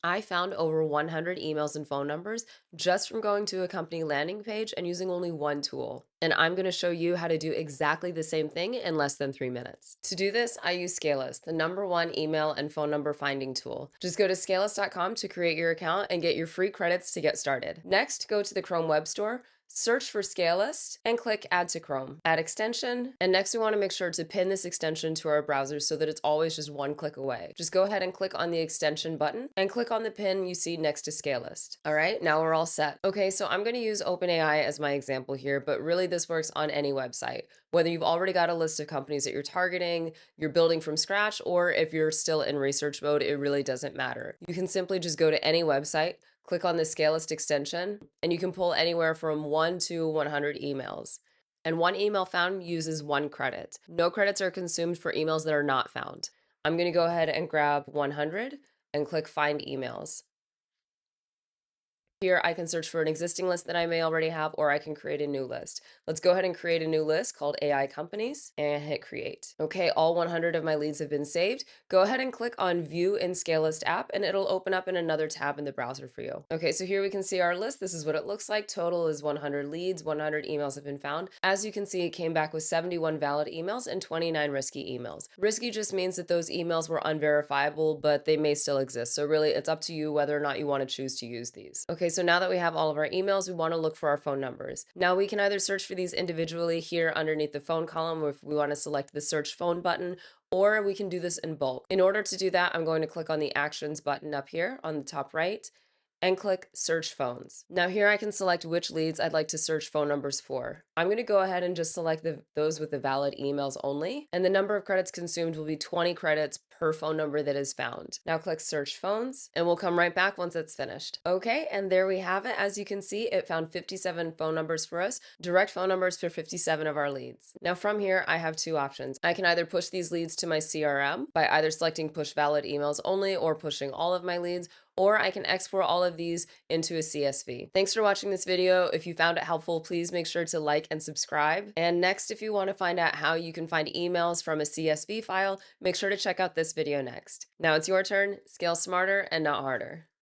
I found over 100 emails and phone numbers just from going to a company landing page and using only one tool. And I'm going to show you how to do exactly the same thing in less than 3 minutes. To do this, I use Scalelist, the #1 email and phone number finding tool. Just go to scalelist.com to create your account and get your free credits to get started. Next, go to the Chrome Web Store, search for Scalelist, and click Add to Chrome. Add extension, and next we want to make sure to pin this extension to our browser so that it's always just one click away. Just go ahead and click on the extension button and click on the pin you see next to Scalelist. All right, now we're all set. Okay, so I'm going to use OpenAI as my example here, but really this works on any website. Whether you've already got a list of companies that you're targeting, you're building from scratch, or if you're still in research mode, it really doesn't matter. You can simply just go to any website, click on the Scalelist extension, and you can pull anywhere from 1 to 100 emails. And one email found uses 1 credit. No credits are consumed for emails that are not found. I'm going to go ahead and grab 100 and click Find Emails. Here, I can search for an existing list that I may already have, or I can create a new list. Let's go ahead and create a new list called AI companies and hit create. Okay, all 100 of my leads have been saved. Go ahead and click on view in Scalelist app and it'll open up in another tab in the browser for you. Okay, so here we can see our list. This is what it looks like. Total is 100 leads, 100 emails have been found. As you can see, it came back with 71 valid emails and 29 risky emails. Risky just means that those emails were unverifiable, but they may still exist. So really, it's up to you whether or not you want to choose to use these. Okay, so now that we have all of our emails, we want to look for our phone numbers. Now we can either search for these individually here underneath the phone column if we want to select the search phone button, or we can do this in bulk. In order to do that, I'm going to click on the actions button up here on the top right and click search phones. Now here I can select which leads I'd like to search phone numbers for. I'm going to go ahead and just select those with the valid emails only, and the number of credits consumed will be 20 credits per phone number that is found. Now click search phones and we'll come right back once it's finished. Okay, and there we have it. As you can see, it found 57 phone numbers for us, direct phone numbers for 57 of our leads. Now from here, I have 2 options. I can either push these leads to my CRM by either selecting push valid emails only or pushing all of my leads, or I can export all of these into a CSV. Thanks for watching this video. If you found it helpful, please make sure to like and subscribe. And next, if you want to find out how you can find emails from a CSV file, make sure to check out this video next. Now it's your turn. Scale smarter and not harder.